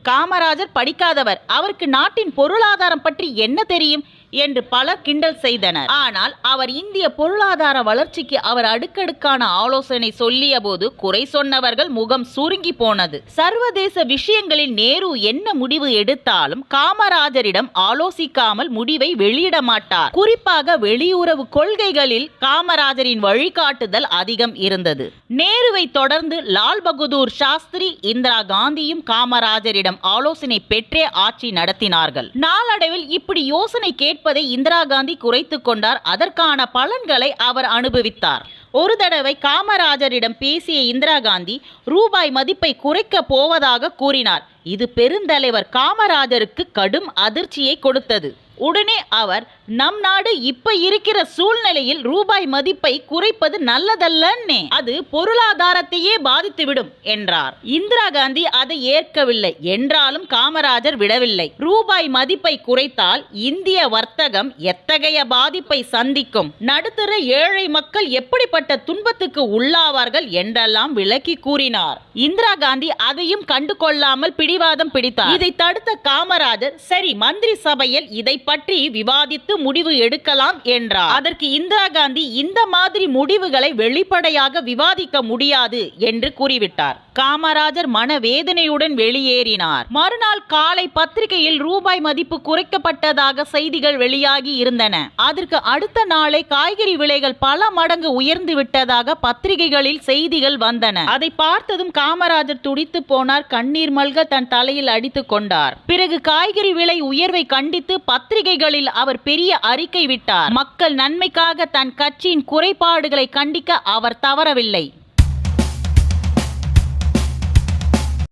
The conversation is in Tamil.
காமராஜர் படிக்காதவர், அவருக்கு நாட்டின் பொருளாதாரம் பற்றி என்ன தெரியும் என்று பலர் கிண்டல் செய்தனர். ஆனால் அவர் இந்திய பொருளாதார வளர்ச்சிக்கு அவர் அடுக்கடுக்கான ஆலோசனை சொல்லிய போது குறை சொன்னவர்கள் முகம் சுருங்கி போனது. சர்வதேச விஷயங்களில் நேரு என்ன முடிவு எடுத்தாலும் காமராஜரிடம் ஆலோசிக்காமல் முடிவை வெளியிட மாட்டார். குறிப்பாக வெளியுறவு கொள்கைகளில் காமராஜரின் வழிகாட்டுதல் அதிகம் இருந்தது. நேருவை தொடர்ந்து லால் பகதூர் சாஸ்திரி, இந்திரா காந்தியும் காமராஜரிடம் ஆலோசனை பெற்றே ஆட்சி நடத்தினார்கள். நாளடைவில் இப்படி யோசனை கேட்பதை இந்திரா காந்தி குறைத்துக் கொண்டார். அதற்கான பலன்களை அவர் அனுபவித்தார். ஒரு தடவை காமராஜரிடம் பேசிய இந்திரா காந்தி ரூபாய் மதிப்பை குறைக்க போவதாக கூறினார். இது பெருந்தலைவர் காமராஜருக்கு கடும் அதிர்ச்சியை கொடுத்தது. உடனே அவர், நம் நாடு இப்ப இருக்கிற சூழ்நிலையில் ரூபாய் மதிப்பை குறைப்பது நல்லதல்லன்னே, அது பொருளாதாரத்தையே பாதித்துவிடும் என்றார். இந்திரா காந்தி அதை ஏற்கவில்லை. என்றாலும் காமராஜர் விடவில்லை. ரூபாய் மதிப்பை குறைத்தால் இந்திய வர்த்தகம் எத்தகைய பாதிப்பை சந்திக்கும், நடுத்தர ஏழை மக்கள் எப்படிப்பட்ட துன்பத்துக்கு உள்ளாவார்கள் என்றெல்லாம் விளக்கி கூறினார். இந்திரா காந்தி அதையும் கண்டு கொள்ளாமல் பிடிவாதம் பிடித்தார். இதை தடுத்த காமராஜர், சரி, மந்திரி சபையில் இதை பற்றி விவாதித்து முடிவு எடுக்கலாம் என்றார். அதற்கு இந்திரா காந்தி, இந்த மாதிரி முடிவுகளை வெளிப்படையாக விவாதிக்க முடியாது என்று கூறிவிட்டார். காமராஜர் மனவேதனையுடன் வெளியேறினார். மறுநாள் காலை பத்திரிகையில் ரூபாய் மதிப்பு குறைக்கப்பட்டதாக செய்திகள் வெளியாகி இருந்தன. அதற்கு அடுத்த நாளே காய்கறி விலைகள் பல மடங்கு உயர்ந்து விட்டதாக பத்திரிகைகளில் செய்திகள் வந்தன. அதை பார்த்ததும் காமராஜர் துடித்து போனார். கண்ணீர் மல்க தன் தலையில் அடித்துக் கொண்டார். பிறகு காய்கறி விலை உயர்வை கண்டித்து பத்திரிகைகளில் அவர் பெரிய அறிக்கை விட்டார். மக்கள் நன்மைக்காக தன் கட்சியின் குறைபாடுகளை கண்டிக்க அவர் தவறவில்லை.